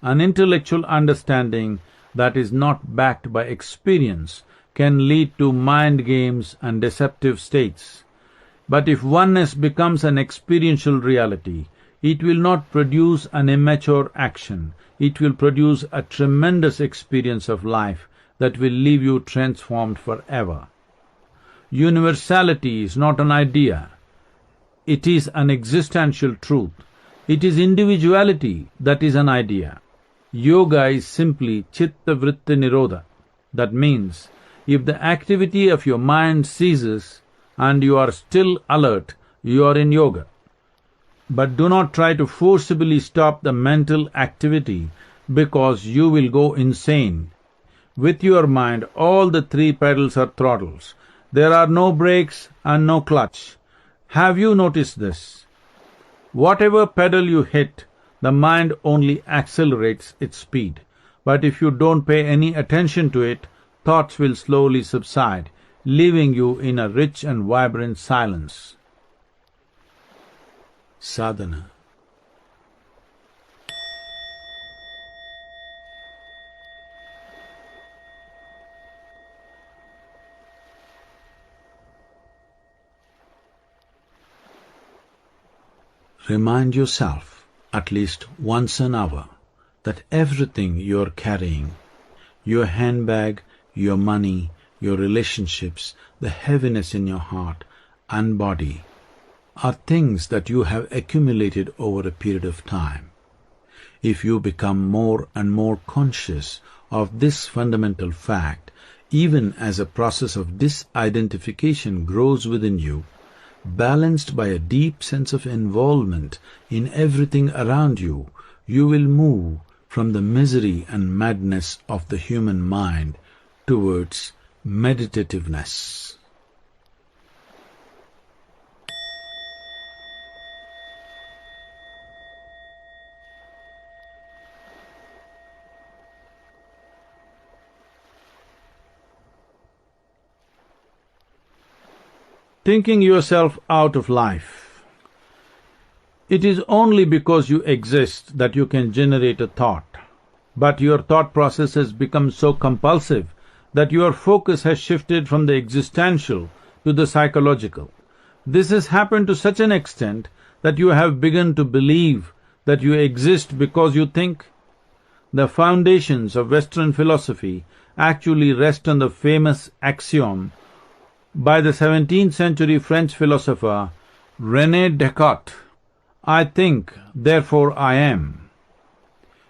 An intellectual understanding that is not backed by experience can lead to mind games and deceptive states. But if oneness becomes an experiential reality, it will not produce an immature action, it will produce a tremendous experience of life that will leave you transformed forever. Universality is not an idea, it is an existential truth. It is individuality that is an idea. Yoga is simply chitta vritti nirodha. That means, if the activity of your mind ceases and you are still alert, you are in yoga. But do not try to forcibly stop the mental activity because you will go insane. With your mind, all the three pedals are throttles. There are no brakes and no clutch. Have you noticed this? Whatever pedal you hit, the mind only accelerates its speed. But if you don't pay any attention to it, thoughts will slowly subside, leaving you in a rich and vibrant silence. Sadhana. Remind yourself, at least once an hour, that everything you are carrying, your handbag, your money, your relationships, the heaviness in your heart and body, are things that you have accumulated over a period of time. If you become more and more conscious of this fundamental fact, even as a process of disidentification grows within you, balanced by a deep sense of involvement in everything around you, you will move from the misery and madness of the human mind towards meditativeness. Thinking yourself out of life. It is only because you exist that you can generate a thought, but your thought process has become so compulsive that your focus has shifted from the existential to the psychological. This has happened to such an extent that you have begun to believe that you exist because you think. The foundations of Western philosophy actually rest on the famous axiom by the 17th century French philosopher René Descartes, I think, therefore I am.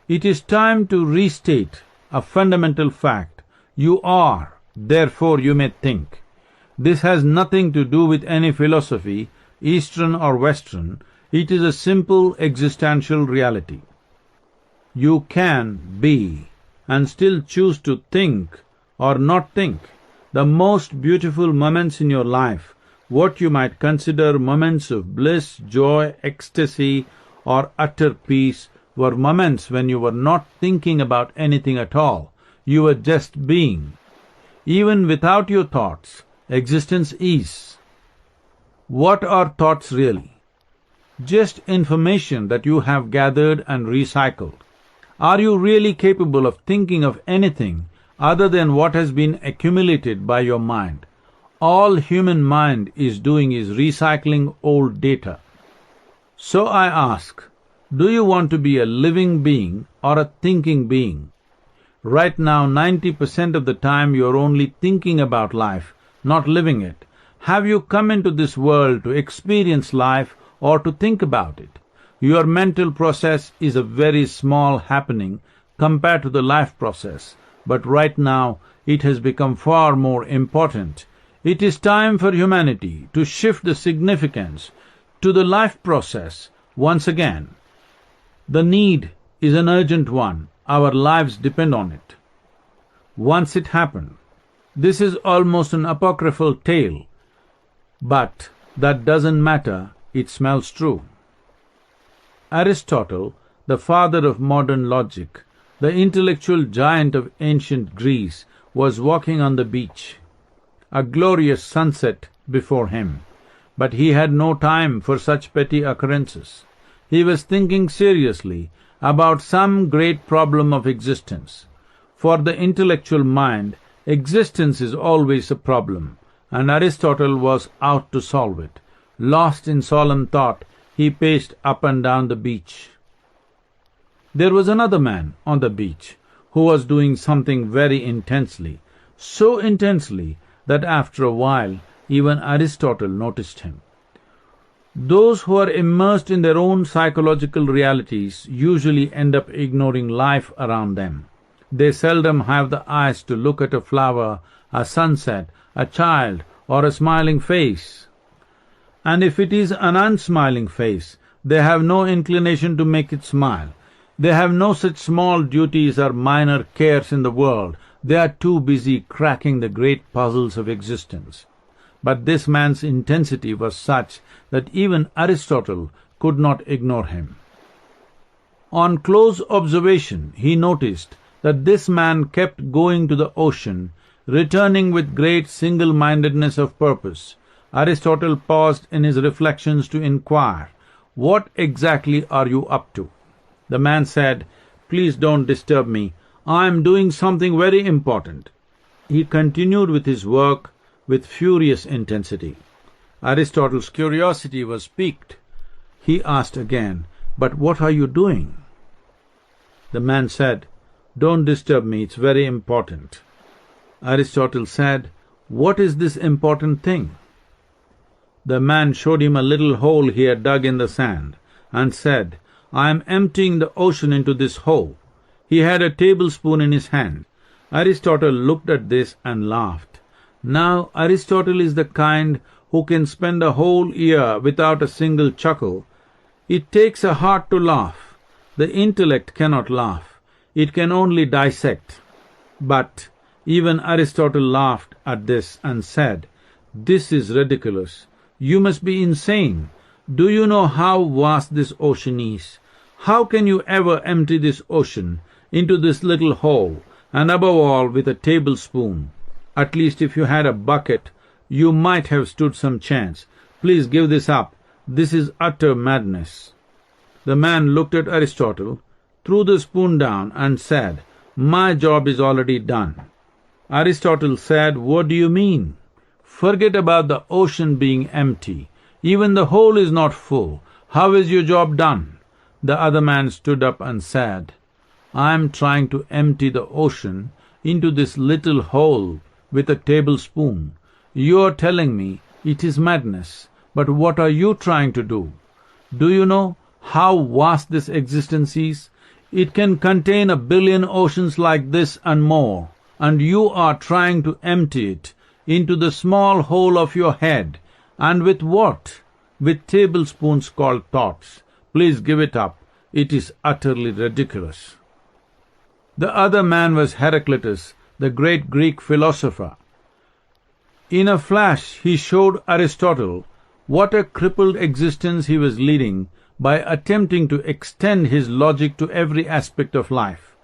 It is time to restate a fundamental fact: you are, therefore you may think. This has nothing to do with any philosophy, Eastern or Western, it is a simple existential reality. You can be and still choose to think or not think. The most beautiful moments in your life, what you might consider moments of bliss, joy, ecstasy, or utter peace, were moments when you were not thinking about anything at all. You were just being. Even without your thoughts, existence is. What are thoughts really? Just information that you have gathered and recycled. Are you really capable of thinking of anything other than what has been accumulated by your mind? All human mind is doing is recycling old data. So I ask, do you want to be a living being or a thinking being? Right now, 90% of the time you are only thinking about life, not living it. Have you come into this world to experience life or to think about it? Your mental process is a very small happening compared to the life process, but right now it has become far more important. It is time for humanity to shift the significance to the life process once again. The need is an urgent one, our lives depend on it. Once it happened. This is almost an apocryphal tale, but that doesn't matter, it smells true. Aristotle, the father of modern logic, the intellectual giant of ancient Greece, was walking on the beach. A glorious sunset before him, but he had no time for such petty occurrences. He was thinking seriously about some great problem of existence. For the intellectual mind, existence is always a problem, and Aristotle was out to solve it. Lost in solemn thought, he paced up and down the beach. There was another man on the beach who was doing something very intensely, so intensely that after a while even Aristotle noticed him. Those who are immersed in their own psychological realities usually end up ignoring life around them. They seldom have the eyes to look at a flower, a sunset, a child, or a smiling face. And if it is an unsmiling face, they have no inclination to make it smile. They have no such small duties or minor cares in the world. They are too busy cracking the great puzzles of existence. But this man's intensity was such that even Aristotle could not ignore him. On close observation, he noticed that this man kept going to the ocean, returning with great single-mindedness of purpose. Aristotle paused in his reflections to inquire, "What exactly are you up to?" The man said, "Please don't disturb me. I am doing something very important." He continued with his work with furious intensity. Aristotle's curiosity was piqued. He asked again, "But what are you doing?" The man said, "Don't disturb me, it's very important." Aristotle said, "What is this important thing?" The man showed him a little hole he had dug in the sand, and said, "I am emptying the ocean into this hole." He had a tablespoon in his hand. Aristotle looked at this and laughed. Now Aristotle is the kind who can spend a whole year without a single chuckle. It takes a heart to laugh. The intellect cannot laugh. It can only dissect. But even Aristotle laughed at this and said, "This is ridiculous. You must be insane. Do you know how vast this ocean is? How can you ever empty this ocean into this little hole, and above all with a tablespoon? At least if you had a bucket, you might have stood some chance. Please give this up. This is utter madness." The man looked at Aristotle, threw the spoon down, and said, "My job is already done." Aristotle said, "What do you mean? Forget about the ocean being empty. Even the hole is not full. How is your job done?" The other man stood up and said, "I am trying to empty the ocean into this little hole with a tablespoon. You are telling me it is madness, but what are you trying to do? Do you know how vast this existence is? It can contain 1,000,000,000 oceans like this and more, and you are trying to empty it into the small hole of your head. And with what? With tablespoons called thoughts. Please give it up. It is utterly ridiculous." The other man was Heraclitus, the great Greek philosopher. In a flash he showed Aristotle what a crippled existence he was leading by attempting to extend his logic to every aspect of life.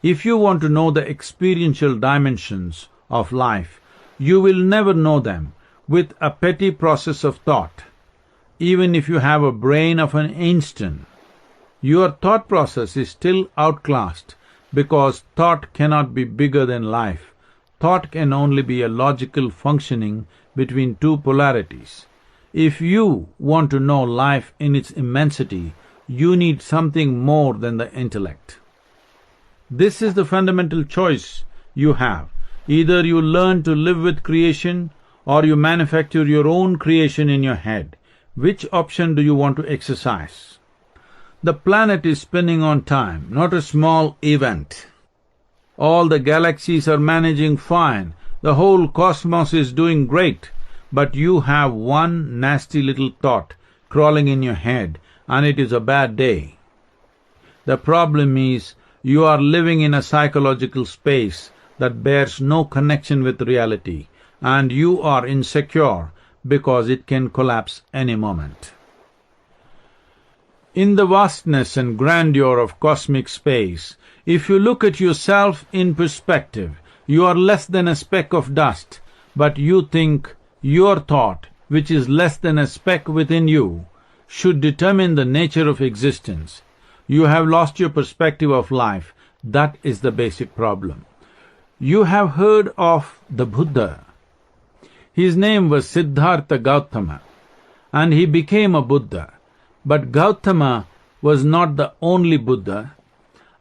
If you want to know the experiential dimensions of life, you will never know them with a petty process of thought. Even if you have a brain of an Einstein, your thought process is still outclassed, because thought cannot be bigger than life. Thought can only be a logical functioning between two polarities. If you want to know life in its immensity, you need something more than the intellect. This is the fundamental choice you have. Either you learn to live with creation, or you manufacture your own creation in your head. Which option do you want to exercise? The planet is spinning on time, not a small event. All the galaxies are managing fine. The whole cosmos is doing great. But you have one nasty little thought crawling in your head, and it is a bad day. The problem is you are living in a psychological space that bears no connection with reality, and you are insecure because it can collapse any moment. In the vastness and grandeur of cosmic space, if you look at yourself in perspective, you are less than a speck of dust, but you think your thought, which is less than a speck within you, should determine the nature of existence. You have lost your perspective of life. That is the basic problem. You have heard of the Buddha. His name was Siddhartha Gautama, and he became a Buddha. But Gautama was not the only Buddha.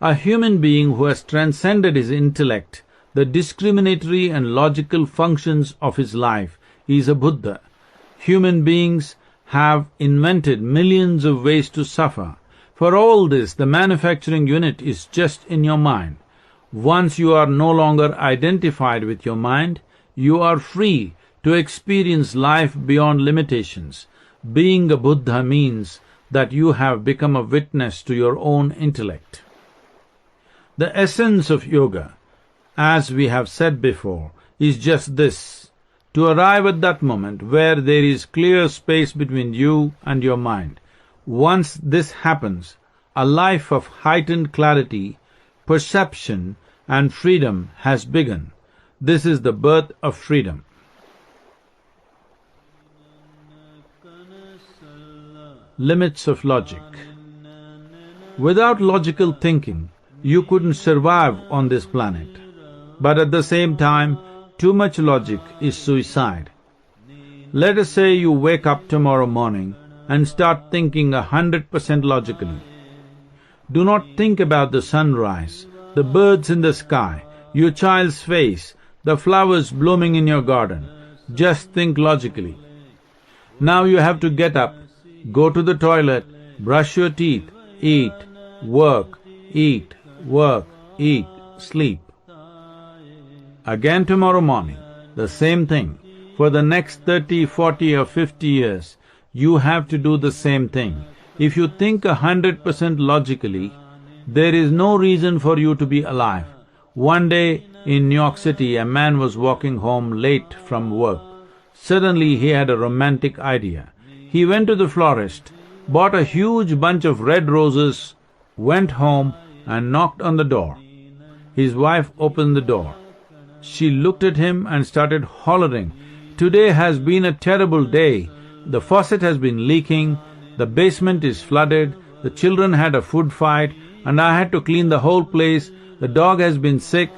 A human being who has transcended his intellect, the discriminatory and logical functions of his life, is a Buddha. Human beings have invented millions of ways to suffer. For all this, the manufacturing unit is just in your mind. Once you are no longer identified with your mind, you are free to experience life beyond limitations. Being a Buddha means that you have become a witness to your own intellect. The essence of yoga, as we have said before, is just this: to arrive at that moment where there is clear space between you and your mind. Once this happens, a life of heightened clarity, perception, and freedom has begun. This is the birth of freedom. Limits of logic. Without logical thinking, you couldn't survive on this planet. But at the same time, too much logic is suicide. Let us say you wake up tomorrow morning and start thinking 100% logically. Do not think about the sunrise, the birds in the sky, your child's face, the flowers blooming in your garden. Just think logically. Now you have to get up, go to the toilet, brush your teeth, eat, work, sleep. Again tomorrow morning, the same thing. For the next 30, 40 or 50 years, you have to do the same thing. If you think 100% logically, there is no reason for you to be alive. One day in New York City, a man was walking home late from work. Suddenly he had a romantic idea. He went to the florist, bought a huge bunch of red roses, went home and knocked on the door. His wife opened the door. She looked at him and started hollering, "Today has been a terrible day. The faucet has been leaking, the basement is flooded, the children had a food fight, and I had to clean the whole place, the dog has been sick,